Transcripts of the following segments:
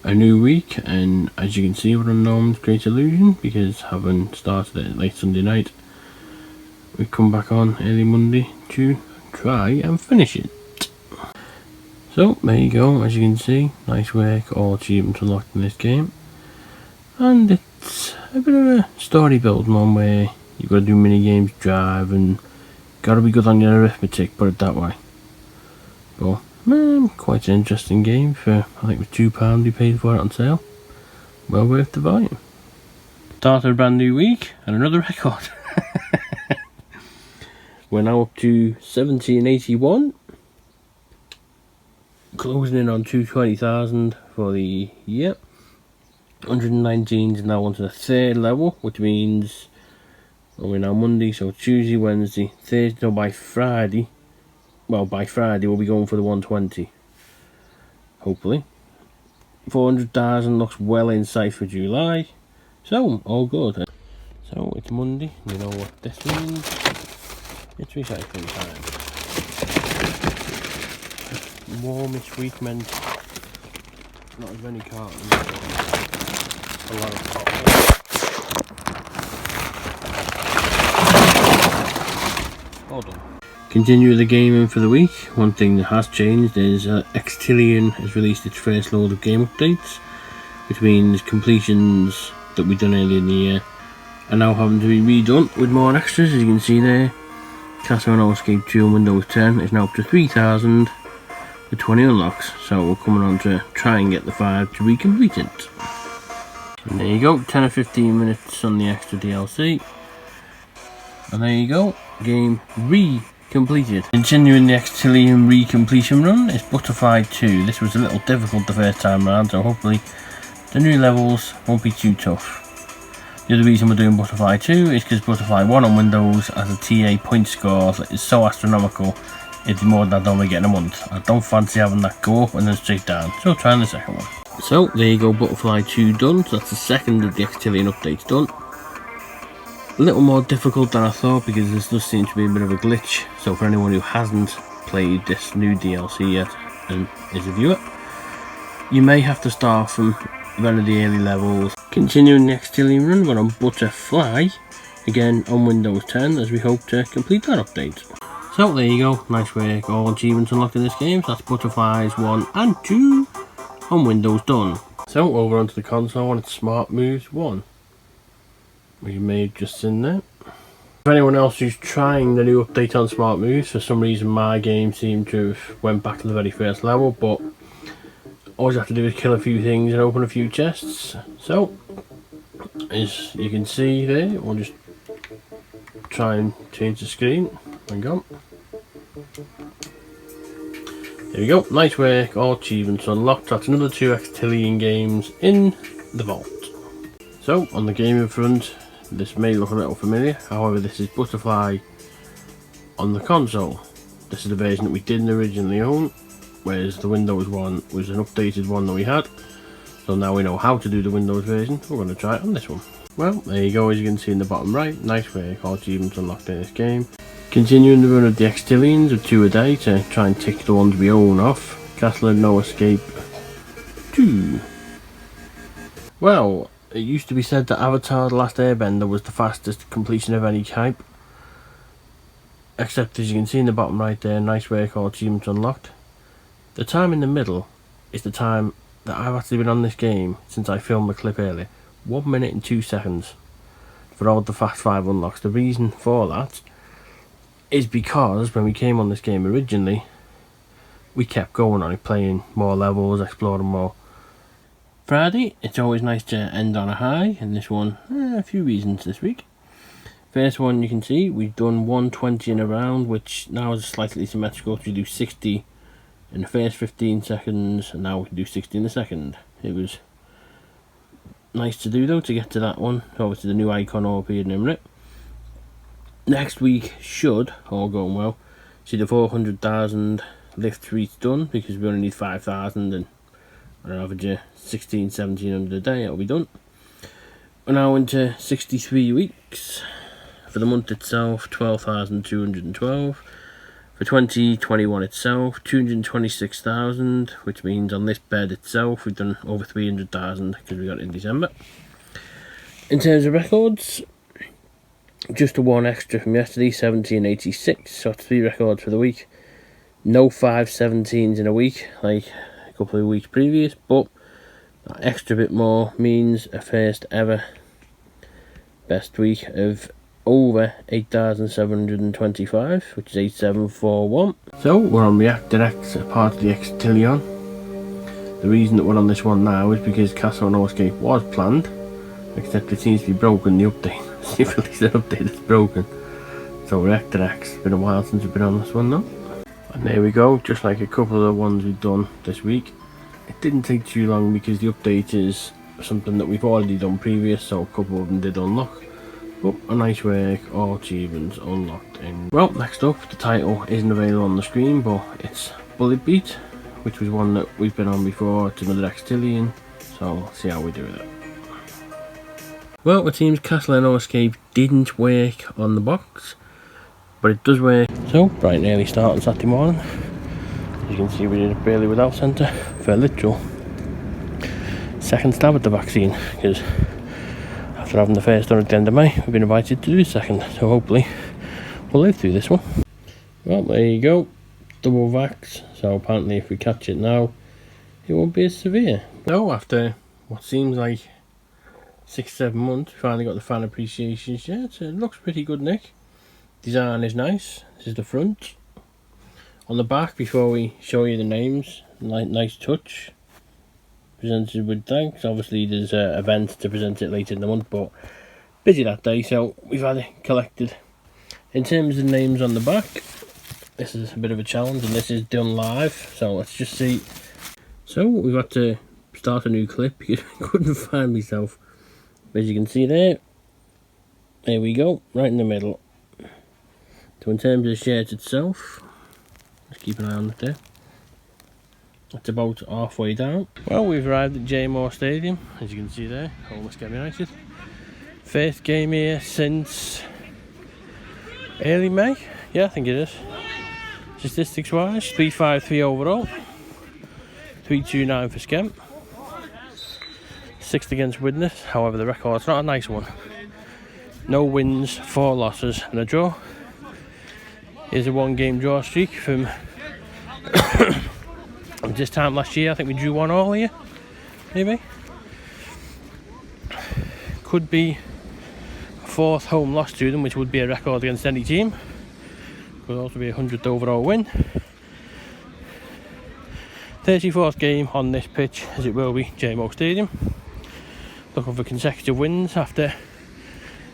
a new week, and as you can see, we're on Norman's Great Illusion because having started it late Sunday night, we come back on early Monday to try and finish it. So there you go, as you can see, nice work, all achievements unlocked in this game, and it's a bit of a story building one where you've got to do mini games, drive, and got to be good on your arithmetic, put it that way. But quite an interesting game for, I think it was £2 we paid for it on sale. Well worth the volume. Started a brand new week and another record. We're now up to 1781. Closing in on 220,000 for the year. 119 is now onto the third level, which means we're now Monday, so Tuesday, Wednesday, Thursday, so by Friday. Well, by Friday we'll be going for the 120. Hopefully. 400,000 looks well in sight for July. So, all good. So, it's Monday. You know what this means. It's recycling time. Warmish week meant not as many cartons. A lot of cotton. All done. Continue the gaming for the week. One thing that has changed is Xitilon has released its first load of game updates, which means completions that we've done earlier in the year are now having to be redone with more extras. As you can see there, Castle No Escape 2 on Windows 10 is now up to 3,000 with 20 unlocks, so we're coming on to try and get the 5 to recomplete it. And there you go, 10 or 15 minutes on the extra DLC, and there you go, game completed. Continuing the Xitilon recompletion run is Butterfly 2. This was a little difficult the first time around, so hopefully the new levels won't be too tough. The other reason we're doing Butterfly 2 is because Butterfly 1 on Windows has a TA point score that is so astronomical, it's more than I'd normally get in a month. I don't fancy having that go up and then straight down, so trying the second one. So there you go, Butterfly 2 done, so that's the second of the Xitilon updates done. A little more difficult than I thought because there does seem to be a bit of a glitch, so for anyone who hasn't played this new DLC yet and is a viewer, you may have to start from one of the early levels. Continuing the Xitilon run, we're on Butterfly, again on Windows 10, as we hope to complete that update. So there you go, nice work, all achievements unlocked in this game, so that's Butterflies 1 and 2 on Windows done. So over onto the console and it's Smart Moves 1. We may have just seen there. For anyone else who's trying the new update on Smart Moves, for some reason my game seemed to have went back to the very first level, but all you have to do is kill a few things and open a few chests. So, as you can see there, we'll just try and change the screen. Hang on. There we go, nice work, all achievements unlocked. That's another 2 Xitilon games in the vault. So, on the gaming front, this may look a little familiar, however this is Butterfly on the console. This is the version that we didn't originally own, whereas the Windows one was an updated one that we had. So now we know how to do the Windows version, we're going to try it on this one. Well, there you go, as you can see in the bottom right, nice work, all achievements unlocked in this game. Continuing the run of the Xitilons of 2 a day to try and tick the ones we own off. Castle No Escape 2. Well, it used to be said that Avatar The Last Airbender was the fastest completion of any type. Except, as you can see in the bottom right there, nice work, all achievements unlocked. The time in the middle is the time that I've actually been on this game since I filmed the clip earlier. 1 minute and 2 seconds for all the Fast 5 unlocks. The reason for that is because when we came on this game originally, we kept going on it, playing more levels, exploring more. Friday, it's always nice to end on a high, and this one, a few reasons this week. First one, you can see we've done 120 in a round, which now is slightly symmetrical. We do 60 in the first 15 seconds, and now we can do 60 in the second. It was nice to do though, to get to that one. Obviously the new icon all appeared in a minute. Next week should, all going well, see the 400,000 lift reach done, because we only need 5,000 and on average 1700 a day, it'll be done. We're now into 63 weeks. For the month itself, 12,212. For 2021 itself, 226,000, which means on this bed itself we've done over 300,000 because we got it in December. In terms of records, just a one extra from yesterday, 1786, so that's 3 records for the week. No 517s in a week like a couple of weeks previous, but that extra bit more means a first ever best week of over 8,725, which is 8,741. So we're on Reactor X, part of the Xitilon. The reason that we're on this one now is because Castle No Escape was planned, except it seems to be broken, the update. See if it's the update that's broken. So Reactor X, it's been a while since we've been on this one though. And there we go, just like a couple of the ones we've done this week. It didn't take too long because the update is something that we've already done previous, so a couple of them did unlock. But a nice work, all achievements unlocked in. Well, next up, the title isn't available on the screen, but it's Bullet Beat, which was one that we've been on before. It's another Xitilon, so let's see how we do with it. Well, it seems Castle No Escape didn't work on the box, but it does work. So, bright and early start on Saturday morning. As you can see, we did a barely without centre for a literal second stab at the vaccine, because after having the first one at the end of May, we've been invited to do the second, so hopefully we'll live through this one. Well, there you go, double vax, so apparently if we catch it now, it won't be as severe. So after what seems like 6-7 months, we finally got the fan appreciation shirt. It looks pretty good, Nick. Design is nice. This is the front. On the back, before we show you the names, nice touch. Presented with thanks. Obviously there's an event to present it later in the month, but busy that day, so we've had it collected. In terms of names on the back, this is a bit of a challenge, and this is done live, so let's just see. So we've got to start a new clip because I couldn't find myself. As you can see there we go, right in the middle. So in terms of the shirt itself, let's keep an eye on it there. It's about halfway down. Well, we've arrived at JMO Stadium, as you can see there, home of Skem United. First game here since early May, yeah, I think it is. Statistics wise, 353 overall, 329 for Skem. 6th against Widnes, however the record's not a nice one. No wins, 4 losses and a draw. Here's a 1-game draw streak from this time last year. I think we drew 1 all here, maybe. Could be a 4th home loss to them, which would be a record against any team. Could also be a 100th overall win. 34th game on this pitch, as it will be JMO Stadium. Looking for consecutive wins after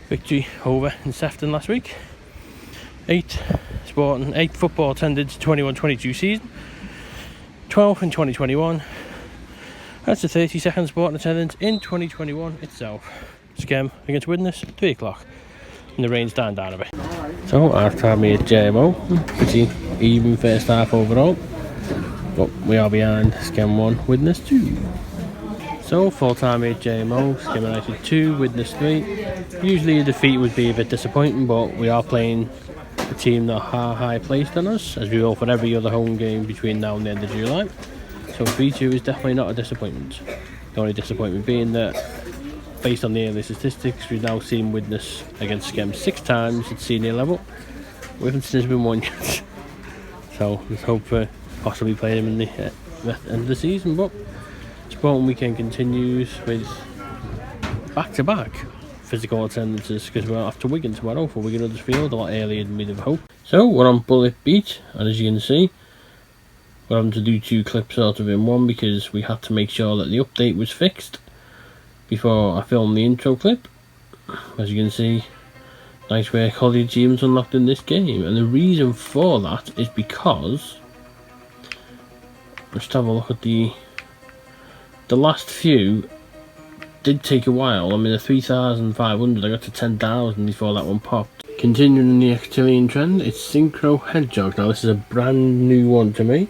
victory over in Sefton last week. 8 football attended 21-22 season. 12 in 2021. That's the 32nd sporting attendance in 2021 itself. Skem against Widnes, 3 o'clock. And the rain's dying down a bit. So, half time here at JMO. Pretty even first half overall. But we are behind Skem 1, Widnes 2. So, full time here at JMO, Skem United 2, Widnes 3. Usually a defeat would be a bit disappointing, but we are playing a team that are high placed on us, as we will for every other home game between now and the end of July. So 3-2 is definitely not a disappointment. The only disappointment being that, based on the early statistics, we've now seen Widnes against Skem 6 times at senior level. We haven't seen been 1 yet. So let's hope for possibly playing him in the end of the season. But Sporting Weekend continues with back-to-back physical attendances, because we're off to Wigan tomorrow for Wigan Huddersfield, a lot earlier than we'd have hoped. So we're on Bullet Beat, and as you can see, we're having to do 2 clips out of in one because we had to make sure that the update was fixed before I filmed the intro clip. As you can see, nice work, all the achievements unlocked in this game, and the reason for that is because, let's have a look at the last few. Did take a while. I mean, the 3,500, I got to 10,000 before that one popped. Continuing in the Xitilon trend, it's Synchro Hedgehog. Now this is a brand new one to me.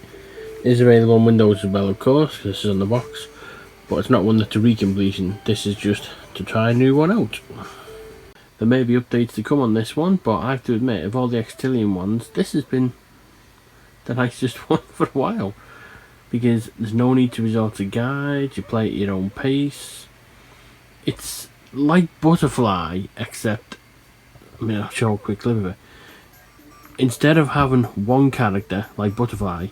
It is available on Windows as well, of course, because this is on the box. But it's not one that's a recompletion. This is just to try a new one out. There may be updates to come on this one, but I have to admit, of all the Xitilon ones, this has been the nicest one for a while, because there's no need to resort to guides. You play at your own pace. It's like Butterfly, except, I mean, I'll show a quick clip of it. Instead of having one character like Butterfly,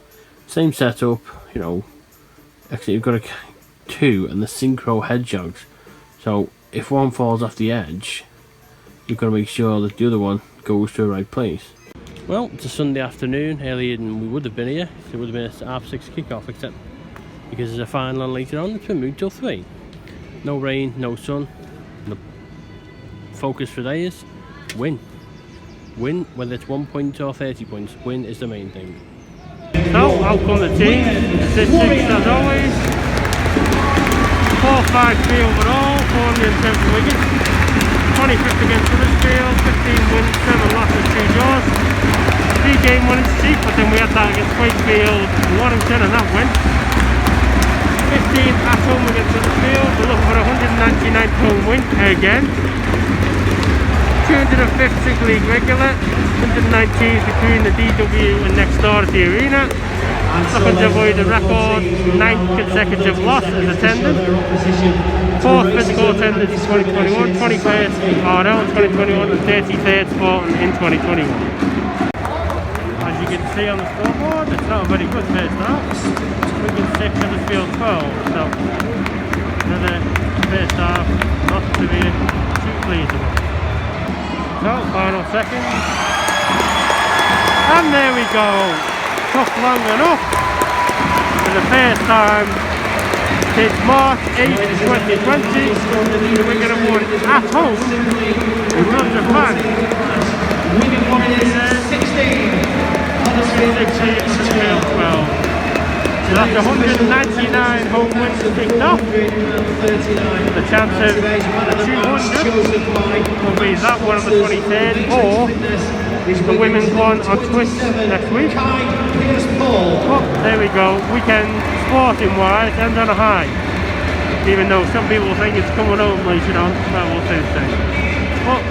same setup, you know, actually you've got two and the synchro hedgehogs. So if one falls off the edge, you've got to make sure that the other one goes to the right place. Well, it's a Sunday afternoon, earlier than we would have been here. So it would have been a half 6 kickoff, except because there's a final on later on, it's been moved till 3. No rain, no sun. The focus for today is win. Win, whether it's 1 point or 30 points, win is the main thing. So, out come the team. Statistics as always. 4-5-3 overall, 410 for Wigan. 25th against Huddersfield, 15 wins, 7 losses, 2 draws. 3 game winning streak, but then we had that against Wakefield and Warrington, and that went. 15 at home against Huddersfield. We're looking for a 199th home win again. 205th Super League regular, 119th between the DW and next door at the arena. Looking to avoid the record 9th consecutive loss as attended. 4th physical attendance in 2021, 21st RL in 2021 and 33rd Sporting in 2021. As you can see on the scoreboard, it's not a very good first half. Wigan 6, Huddersfield 12, so another first half not to be too pleased about. So, final seconds. And there we go. Took long enough. For the first time since March 8th, 2020, the Wigan have won at home in front of fans. Wigan won 16. Huddersfield 12. So that's 199 home wins ticked off. The chance of the 200 will be that one on the 23rd, or the women's one on Twitch next week. But there we go, weekend sporting wise ends on a high. Even though some people think it's coming home later on, that will soon say. But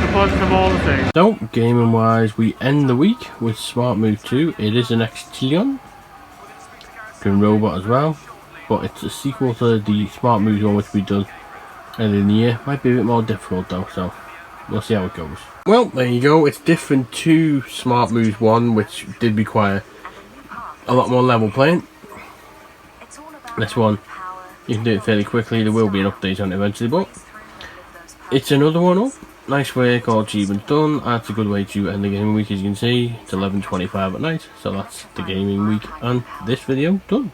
the positive all the same. So, gaming wise, we end the week with Smart Move 2. It is an Xitilon. Robot as well, but it's a sequel to the Smart Moves one which we done earlier in the year. Might be a bit more difficult though, so we'll see how it goes. Well, there you go. It's different to Smart Moves 1, which did require a lot more level playing. This one, you can do it fairly quickly. There will be an update on it eventually, but it's another one up. Nice work, all achievements done. That's a good way to end the gaming week. As you can see, it's 11:25 at night, so that's the gaming week and this video done.